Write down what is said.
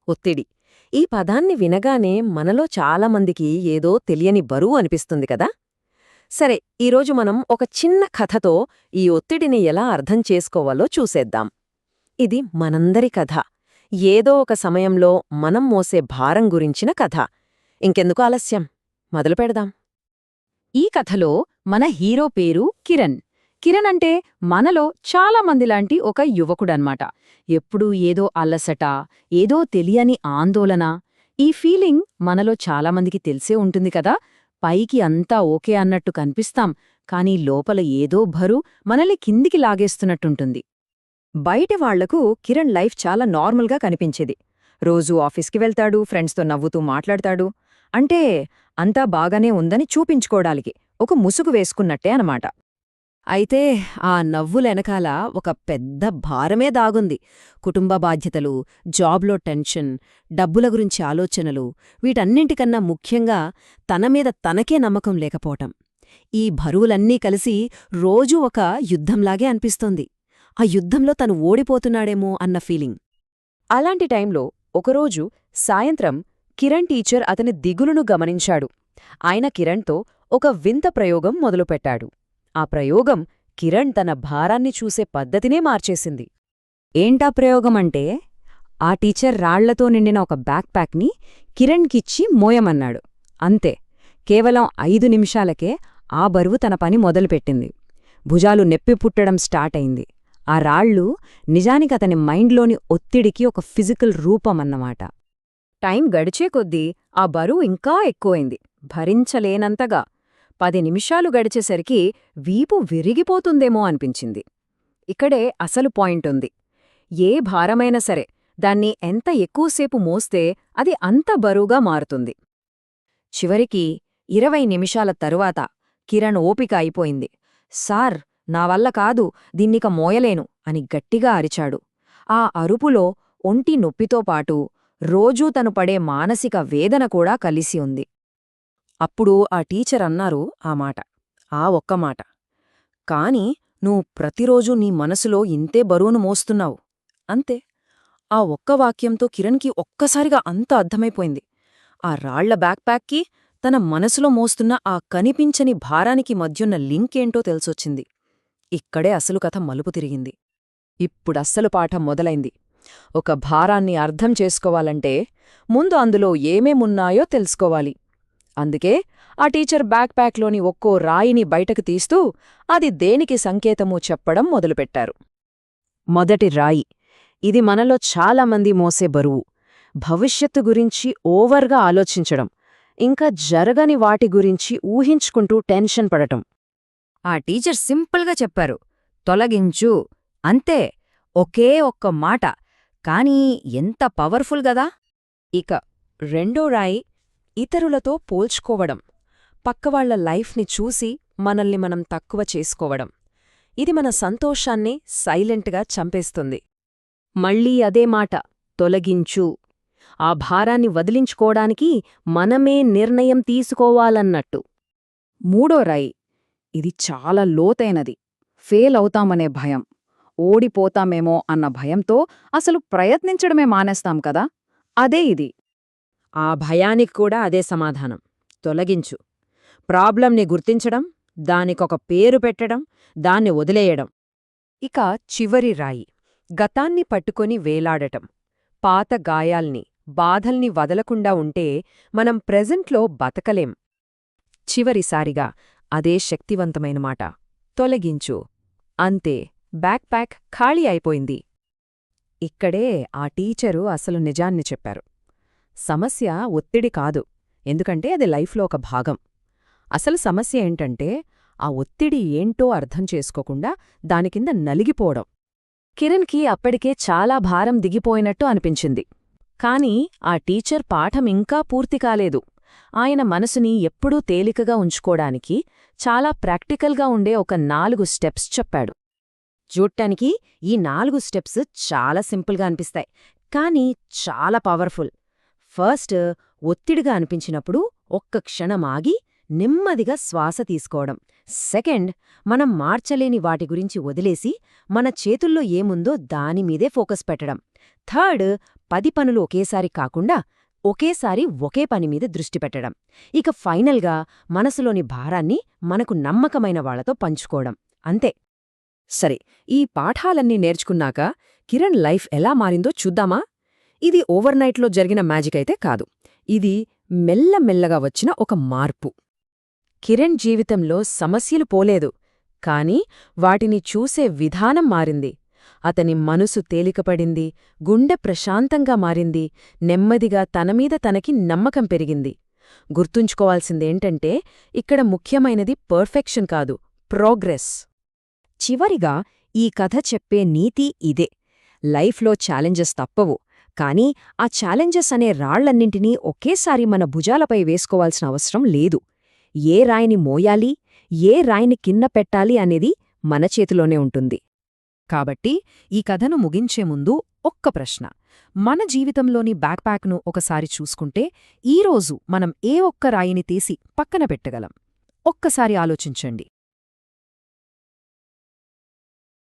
ఒత్తిడి. ఈ పదాన్ని వినగానే మనలో చాలామందికి ఏదో తెలియని బరువు అనిపిస్తుంది కదా. సరే, ఈరోజు మనం ఒక చిన్న కథతో ఈ ఒత్తిడిని ఎలా అర్థం చేసుకోవాలో చూసేద్దాం. ఇది మనందరి కథ. ఏదో ఒక సమయంలో మనం మోసే భారం గురించిన కథ. ఇంకెందుకు ఆలస్యం, మొదలుపెడదాం. ఈ కథలో మన హీరో పేరు కిరణ్. కిరణ్ అంటే మనలో చాలా మందిలాంటి ఒక యువకుడన్మాట. ఎప్పుడూ ఏదో అలసట, ఏదో తెలియని ఆందోళన. ఈ ఫీలింగ్ మనలో చాలామందికి తెలిసే ఉంటుంది కదా. పైకి అంతా ఓకే అన్నట్టు కనిపిస్తాం, కానీ లోపల ఏదో భరు మనల్ని కిందికి లాగేస్తున్నట్టుంటుంది. బయటి వాళ్లకు కిరణ్ లైఫ్ చాలా నార్మల్గా కనిపించేది. రోజూ ఆఫీస్కి వెళ్తాడు, ఫ్రెండ్స్తో నవ్వుతూ మాట్లాడతాడు. అంటే అంతా బాగానే ఉందని చూపించుకోవడానికి ఒక ముసుగు వేసుకున్నట్టే అనమాట. అయితే ఆ నవ్వులెనకాల ఒక పెద్ద భారమే దాగుంది. కుటుంబ బాధ్యతలు, జాబ్లో టెన్షన్, డబ్బుల గురించి ఆలోచనలు, వీటన్నింటికన్నా ముఖ్యంగా తన మీద తనకే నమ్మకం లేకపోవటం. ఈ బరువులన్నీ కలిసి రోజూ ఒక యుద్ధంలాగే అనిపిస్తోంది. ఆ యుద్ధంలో తను ఓడిపోతున్నాడేమో అన్న ఫీలింగ్. అలాంటి టైంలో ఒకరోజు సాయంత్రం కిరణ్ టీచర్ అతని దిగులును గమనించాడు. ఆయన కిరణ్తో ఒక వింత ప్రయోగం మొదలుపెట్టాడు. ఆ ప్రయోగం కిరణ్ తన భారాన్ని చూసే పద్ధతినే మార్చేసింది. ఏంటా ప్రయోగమంటే, ఆ టీచర్ రాళ్లతో నిండిన ఒక బ్యాక్ ప్యాక్ని కిరణ్కిచ్చి మోయమన్నాడు. అంతే, కేవలం 5 నిమిషాలకే ఆ బరువు తన పని మొదలుపెట్టింది. భుజాలు నెప్పి పుట్టడం స్టార్ట్ అయింది. ఆ రాళ్ళు నిజానికతని మైండ్లోని ఒత్తిడికి ఒక ఫిజికల్ రూపమన్నమాట. టైం గడిచే కొద్దీ ఆ బరువు ఇంకా ఎక్కువైంది, భరించలేనంతగా. 10 నిమిషాలు గడిచేసరికి వీపు విరిగిపోతుందేమో అనిపించింది. ఇక్కడే అసలు పాయింటుంది. ఏ భారమైనా సరే, దాన్ని ఎంత ఎక్కువసేపు మోస్తే అది అంత బరువుగా మారుతుంది. చివరికి 20 నిమిషాల తరువాత కిరణ్ ఓపిక అయిపోయింది. సార్, నా వల్ల కాదు, దీన్నిక మోయలేను అని గట్టిగా అరిచాడు. ఆ అరుపులో ఒంటి నొప్పితో పాటు రోజూ తను పడే మానసిక వేదన కూడా కలిసి ఉంది. అప్పుడు ఆ టీచర్ అన్నారు ఆ మాట, ఆ ఒక్క మాట. కాని నువ్వు ప్రతిరోజూ నీ మనసులో ఇంతే బరువును మోస్తున్నావు. అంతే. ఆ ఒక్క వాక్యంతో కిరణ్కి ఒక్కసారిగా అంత అర్థమైపోయింది. ఆ రాళ్ల బ్యాక్ ప్యాక్కి తన మనసులో మోస్తున్న ఆ కనిపించని భారానికి మధ్యున్న లింకేంటో తెలిసొచ్చింది. ఇక్కడే అసలు కథ మలుపు తిరిగింది. ఇప్పుడస్సలు పాఠం మొదలైంది. ఒక భారాన్ని అర్థం చేసుకోవాలంటే ముందు అందులో ఏమేమున్నాయో తెలుసుకోవాలి. అందుకే ఆ టీచర్ బ్యాక్ ప్యాక్లోని ఒక్కో రాయిని బయటకు తీస్తూ అది దేనికి సంకేతమో చెప్పడం మొదలుపెట్టారు. మొదటి రాయి. ఇది మనలో చాలామంది మోసే బరువు. భవిష్యత్తు గురించి ఓవర్గా ఆలోచించడం, ఇంకా జరగని వాటి గురించి ఊహించుకుంటూ టెన్షన్ పడటం. ఆ టీచర్ సింపుల్గా చెప్పారు, తొలగించు. అంతే, ఒకే ఒక్క మాట, కానీ ఎంత పవర్ఫుల్ గదా. ఇక రెండో రాయి, ఇతరులతో పోల్చుకోవడం. పక్కవాళ్ల లైఫ్ని చూసి మనల్ని మనం తక్కువ చేసుకోవడం. ఇది మన సంతోషాన్ని సైలెంట్గా చంపేస్తుంది. మళ్ళీ అదే మాట, తొలగించు. ఆ భారాన్ని వదిలించుకోవడానికి మనమే నిర్ణయం తీసుకోవాలన్నట్టు. మూడో రాయి. ఇది చాలా లోతైనది. ఫెయిల్ అవుతామనే భయం, ఓడిపోతామేమో అన్న భయంతో అసలు ప్రయత్నించడమే మానేస్తాం కదా. అదే ఇది. ఆ భయానికి కూడా అదే సమాధానం, తొలగించు. ప్రాబ్లంని గుర్తించడం, దానికొక పేరు పెట్టడం, దాన్ని వదిలేయడం. ఇక చివరి రాయి, గతాన్ని పట్టుకొని వేలాడటం. పాత గాయాల్ని, బాధల్ని వదలకుండా ఉంటే మనం ప్రెజెంట్లో బతకలేం. చివరిసారిగా అదే శక్తివంతమైన మాట, తొలగించు. అంతే, బ్యాక్ ప్యాక్ ఖాళీ అయిపోయింది. ఇక్కడే ఆ టీచరు అసలు నిజాన్ని చెప్పారు. సమస్య ఒత్తిడి కాదు, ఎందుకంటే అది లైఫ్లో ఒక భాగం. అసలు సమస్య ఏంటంటే ఆ ఒత్తిడి ఏంటో అర్థం చేసుకోకుండా దాని కింద నలిగిపోవడం. కిరణ్కి అప్పటికే చాలా భారం దిగిపోయినట్టు అనిపించింది. కాని ఆ టీచర్ పాఠం ఇంకా పూర్తి కాలేదు. ఆయన మనసుని ఎప్పుడూ తేలికగా ఉంచుకోడానికి చాలా ప్రాక్టికల్గా ఉండే ఒక 4 స్టెప్స్ చెప్పాడు. చూడ్డానికి ఈ 4 స్టెప్స్ చాలా సింపుల్గా అనిపిస్తాయి, కానీ చాలా పవర్ఫుల్. ఫస్ట్, ఒత్తిడిగా అనిపించినప్పుడు ఒక్క క్షణం ఆగి నెమ్మదిగా శ్వాస తీసుకోవడం. సెకండ్, మనం మార్చలేని వాటి గురించి వదిలేసి మన చేతుల్లో ఏముందో దానిమీదే ఫోకస్ పెట్టడం. థర్డ్, 10 పనులు ఒకేసారి కాకుండా ఒకేసారి ఒకే పని మీద దృష్టి పెట్టడం. ఇక ఫైనల్గా మనసులోని భారాన్ని మనకు నమ్మకమైన వాళ్లతో పంచుకోవడం. అంతే. సరే, ఈ పాఠాలన్నీ నేర్చుకున్నాక కిరణ్ లైఫ్ ఎలా మారిందో చూద్దామా? ఇది ఓవర్నైట్లో జరిగిన మ్యాజిక్ అయితే కాదు. ఇది మెల్లమెల్లగా వచ్చిన ఒక మార్పు. కిరణ్ జీవితంలో సమస్యలు పోలేదు, కాని వాటిని చూసే విధానం మారింది. అతని మనసు తేలికపడింది, గుండె ప్రశాంతంగా మారింది, నెమ్మదిగా తనమీద తనకి నమ్మకం పెరిగింది. గుర్తుంచుకోవాల్సిందేంటంటే ఇక్కడ ముఖ్యమైనది పర్ఫెక్షన్ కాదు, ప్రోగ్రెస్. చివరిగా ఈ కథ చెప్పే నీతి ఇదే: లైఫ్లో ఛాలెంజెస్ తప్పవు, కానీ ఆ ఛాలెంజెస్ అనే రాళ్లన్నింటినీ ఒకేసారి మన భుజాలపై వేసుకోవాల్సిన అవసరం లేదు. ఏ రాయిని మోయాలి, ఏ రాయిని కింద పెట్టాలి అనేది మన చేతిలోనే ఉంటుంది. కాబట్టి ఈ కథను ముగించే ముందు ఒక్క ప్రశ్న: మన జీవితంలోని బ్యాక్ ప్యాక్ను ఒకసారి చూసుకుంటే ఈరోజు మనం ఏ ఒక్క రాయిని తీసి పక్కన పెట్టగలం? ఒక్కసారి ఆలోచించండి.